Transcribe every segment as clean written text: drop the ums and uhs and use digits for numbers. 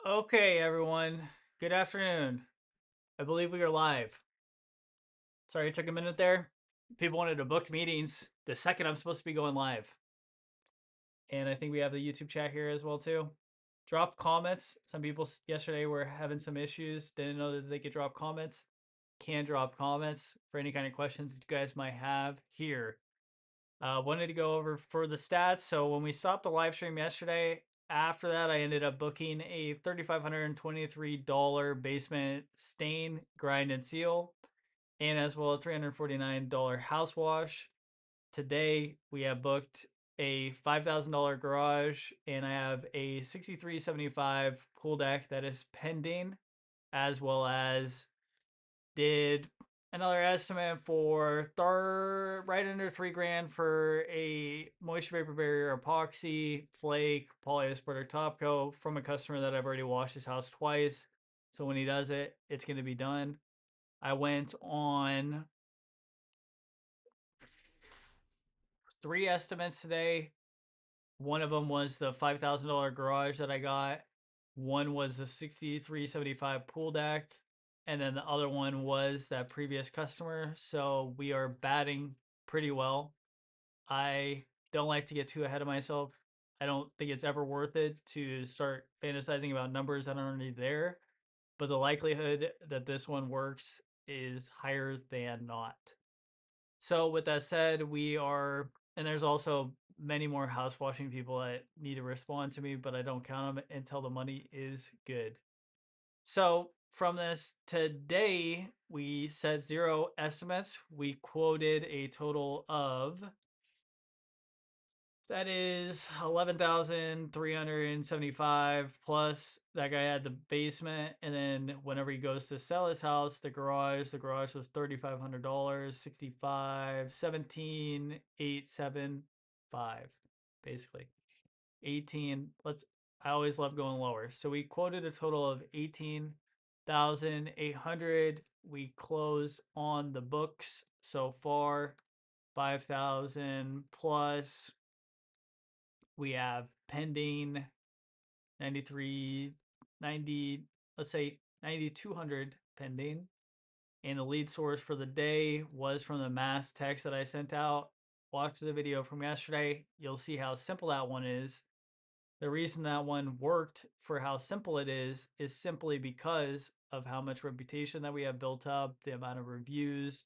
Okay, everyone. Good afternoon. I believe we are live. Sorry it took a minute there. People wanted to book meetings the second I'm supposed to be going live. And I think we have the YouTube chat here as well too. Drop comments. Some people yesterday were having some issues, didn't know that they could drop comments. Can drop comments for any kind of questions that you guys might have here. Wanted to go over for the stats. So when we stopped the live stream yesterday, after that, I ended up booking a $3,523 basement stain, grind, and seal, and as well a $349 house wash. Today, we have booked a $5,000 garage, and I have a 6375 pool deck that is pending, as well as did another estimate for right under 3 grand for a moisture vapor barrier epoxy flake polyester top coat from a customer that I've already washed his house twice. So when he does it, it's going to be done. I went on 3 estimates today. One of them was the $5,000 garage that I got. One was the 6375 pool deck. And then the other one was that previous customer. So we are batting pretty well. I don't like to get too ahead of myself. I don't think it's ever worth it to start fantasizing about numbers that aren't already there. But the likelihood that this one works is higher than not. So with that said, we are, and there's also many more house washing people that need to respond to me, but I don't count them until the money is good. So from this today, we set 0 estimates. We quoted a total of that is 11,375 plus that guy had the basement, and then whenever he goes to sell his house, the garage was $3,500, 65, 17,875, basically 18. I always love going lower. So we quoted a total of 18,800. We closed on the books so far 5,000 plus. We have pending 93, 90, let's say 9,200 pending. And the lead source for the day was from the mass text that I sent out. Watch the video from yesterday. You'll see how simple that one is. The reason that one worked for how simple it is simply because of how much reputation that we have built up, the amount of reviews,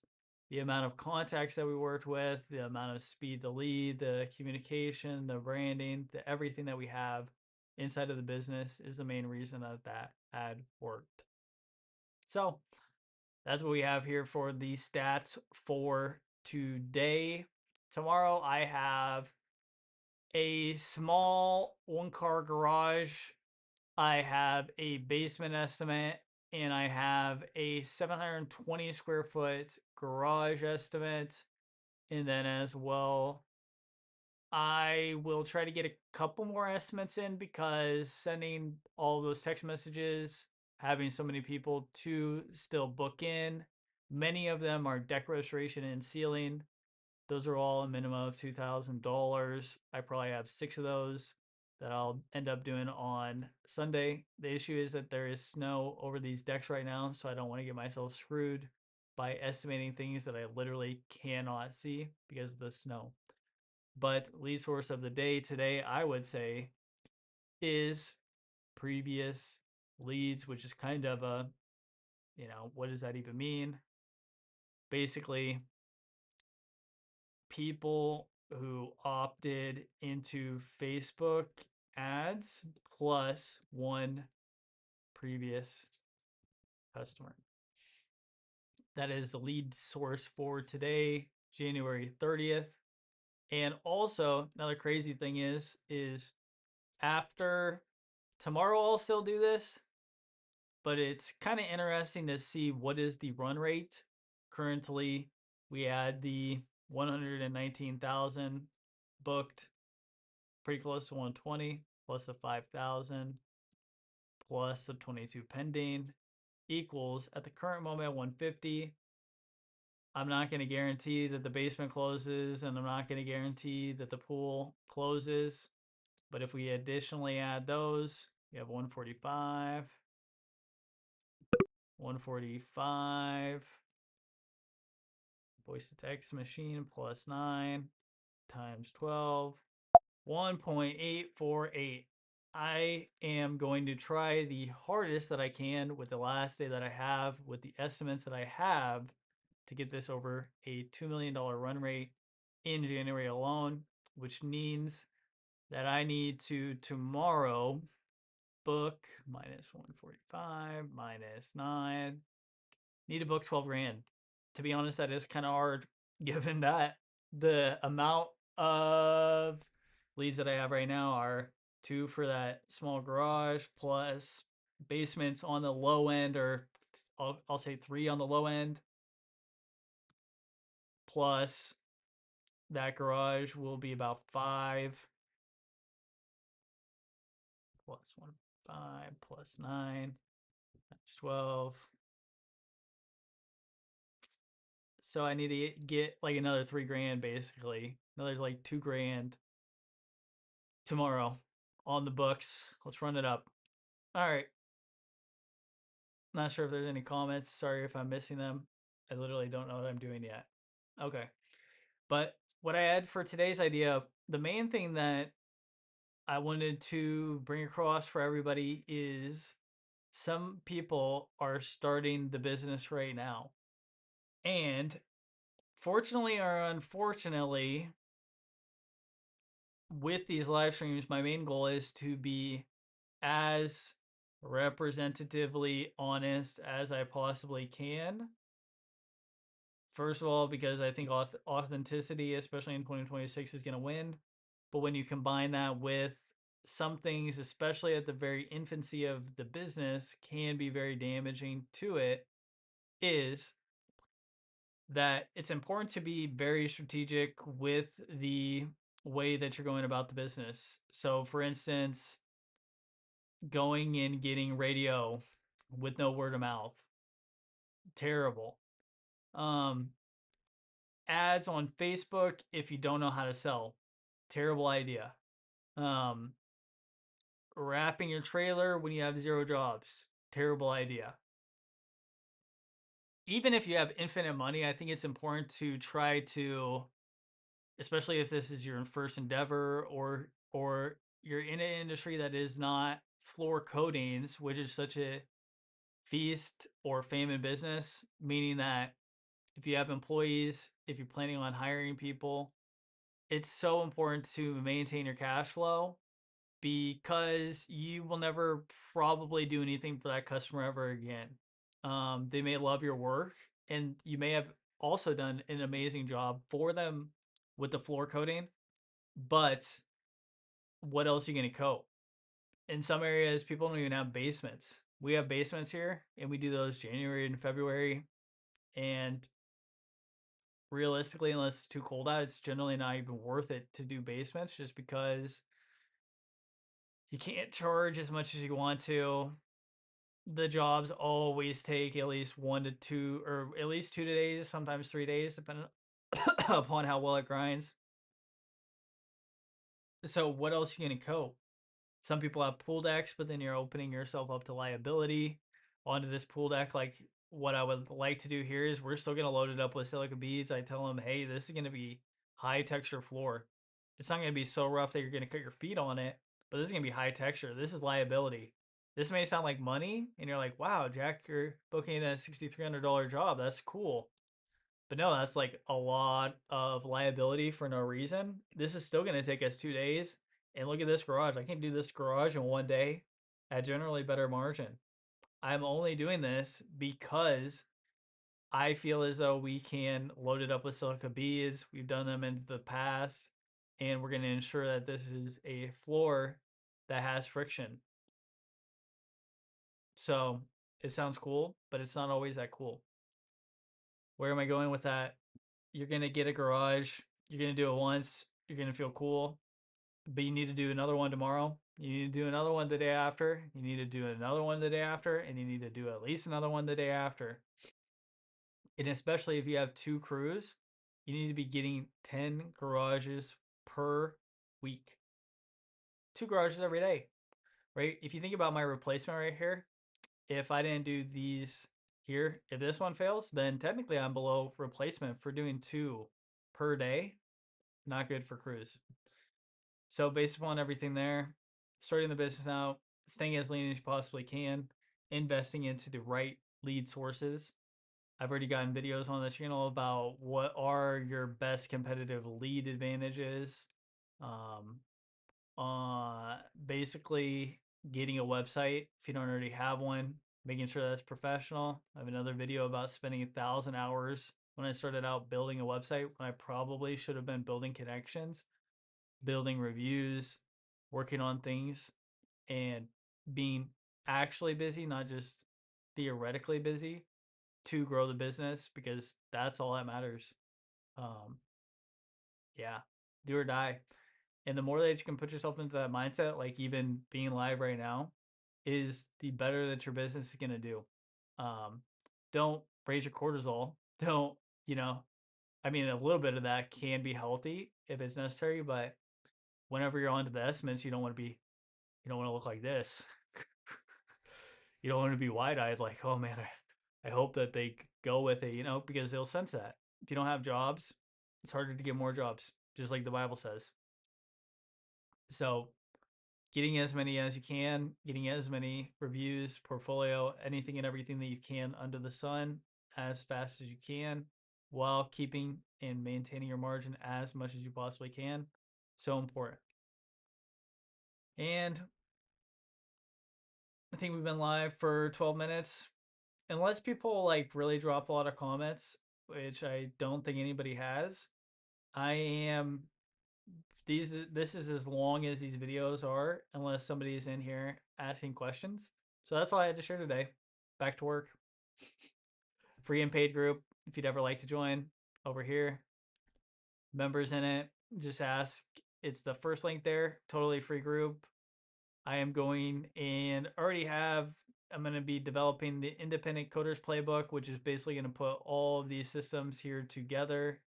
the amount of contacts that we worked with, the amount of speed to lead, the communication, the branding, the everything that we have inside of the business is the main reason that that ad worked. So that's what we have here for the stats for today. Tomorrow I have a small 1 car garage. I have a basement estimate, and I have a 720 square foot garage estimate. And then as well, I will try to get a couple more estimates in because sending all those text messages, having so many people to still book in, many of them are deck restoration and sealing. Those are all a minimum of $2,000. I probably have 6 of those that I'll end up doing on Sunday. The issue is that there is snow over these decks right now, so I don't want to get myself screwed by estimating things that I literally cannot see because of the snow. But lead source of the day today, I would say, is previous leads, which is kind of a, what does that even mean? Basically, people who opted into Facebook ads plus one previous customer. That is the lead source for today, January 30th. And also, another crazy thing is after tomorrow I'll still do this, but it's kind of interesting to see what is the run rate. Currently, we had the 119,000 booked, pretty close to 120, plus the 5,000, plus the 22 pending, equals at the current moment 150. I'm not going to guarantee that the basement closes, and I'm not going to guarantee that the pool closes. But if we additionally add those, You have 145. 145. Voice to text machine plus 9 times 12. 1.848. I am going to try the hardest that I can with the last day that I have, with the estimates that I have, to get this over a $2 million run rate in January alone, which means that I need to tomorrow book minus 145 minus 9. Need to book 12 grand. To be honest, that is kind of hard given that the amount of leads that I have right now are 2 for that small garage plus basements on the low end, or I'll say 3 on the low end, plus that garage will be about 5 plus 1 5 plus 9 times 12. So I need to get like another 3 grand, basically another like 2 grand tomorrow on the books. Let's run it up. All right. Not sure if there's any comments. Sorry if I'm missing them. I literally don't know what I'm doing yet. Okay. But what I had for today's idea, the main thing that I wanted to bring across for everybody is some people are starting the business right now. And fortunately or unfortunately, with these live streams, my main goal is to be as representatively honest as I possibly can. First of all, because I think authenticity, especially in 2026, is going to win. But when you combine that with some things, especially at the very infancy of the business, can be very damaging to it, is that it's important to be very strategic with the way that you're going about the business. So, for instance, going and getting radio with no word of mouth, terrible. Um, Ads on Facebook if you don't know how to sell, terrible idea. Um, Wrapping your trailer when you have 0 jobs, terrible idea. Even if you have infinite money, I think it's important to try to, especially if this is your first endeavor, or you're in an industry that is not floor coatings, which is such a feast or famine business, meaning that if you have employees, if you're planning on hiring people, it's so important to maintain your cash flow, because you will never probably do anything for that customer ever again. They may love your work, and you may have also done an amazing job for them with the floor coating, but what else are you going to coat? In some areas, people don't even have basements. We have basements here, and we do those January and February. And realistically, unless it's too cold out, it's generally not even worth it to do basements, just because you can't charge as much as you want to. The jobs always take at least 1 to 2, or at least 2 days, sometimes 3 days, depending upon how well it grinds. So what else are you gonna coat? Some people have pool decks, but then you're opening yourself up to liability onto this pool deck. Like, what I would like to do here is we're still gonna load it up with silica beads. I tell them, hey, this is gonna be high texture floor. It's not gonna be so rough that you're gonna cut your feet on it, but this is gonna be high texture. This is liability. This may sound like money, and you're like, wow, Jack, you're booking a $6,300 job. That's cool. But no, that's like a lot of liability for no reason. This is still going to take us 2 days. And look at this garage. I can do this garage in 1 day at generally better margin. I'm only doing this because I feel as though we can load it up with silica beads. We've done them in the past, and we're going to ensure that this is a floor that has friction. So it sounds cool, but it's not always that cool. Where am I going with that? You're going to get a garage. You're going to do it once. You're going to feel cool, but you need to do another one tomorrow. You need to do another one the day after. You need to do another one the day after, and you need to do at least another one the day after. And especially if you have 2 crews, you need to be getting 10 garages per week. 2 garages every day. right? If you think about my replacement right here, if I didn't do these here, if this one fails, then technically I'm below replacement for doing 2 per day. Not good for cruise. So based upon everything there, starting the business out, staying as lean as you possibly can, investing into the right lead sources. I've already gotten videos on the channel about what are your best competitive lead advantages. Um, Basically getting a website if you don't already have one, making sure that's professional. I have another video about spending 1,000 hours when I started out building a website when I probably should have been building connections, building reviews, working on things, and being actually busy, not just theoretically busy to grow the business because that's all that matters. Um, yeah, do or die. And the more that you can put yourself into that mindset, like even being live right now, is the better that your business is gonna do. Um, don't raise your cortisol. Don't, you know, I mean, a little bit of that can be healthy if it's necessary, but whenever you're onto the estimates, you don't want to look like this. You don't want to be wide eyed, like, oh man, I hope that they go with it, because they'll sense that. If you don't have jobs, it's harder to get more jobs, just like the Bible says. So getting as many as you can, getting as many reviews, portfolio, anything and everything that you can under the sun as fast as you can while keeping and maintaining your margin as much as you possibly can. So important. And I think we've been live for 12 minutes. Unless people like really drop a lot of comments, which I don't think anybody has, I am this is as long as these videos are, unless somebody is in here asking questions. So that's all I had to share today. Back to work. Free and paid group. If you'd ever like to join, over here. Members in it. Just ask. It's the first link there. Totally free group. I am going and already have. I'm going to be developing the independent coders playbook, which is basically going to put all of these systems here together: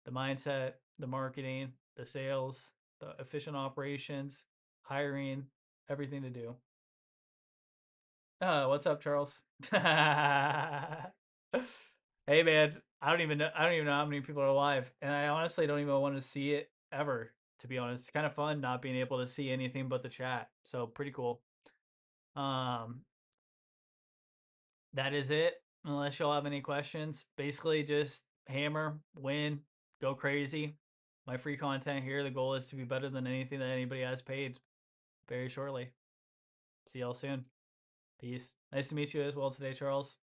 the mindset, the marketing, the sales, the efficient operations, hiring, everything to do. What's up, Charles? Hey man, I don't even know how many people are alive. And I honestly don't even want to see it ever, to be honest. It's kind of fun not being able to see anything but the chat. So pretty cool. Um that is it. Unless y'all have any questions. Basically just hammer, win, go crazy. My free content here, the goal is to be better than anything that anybody has paid very shortly. See y'all soon. Peace. Nice to meet you as well today, Charles.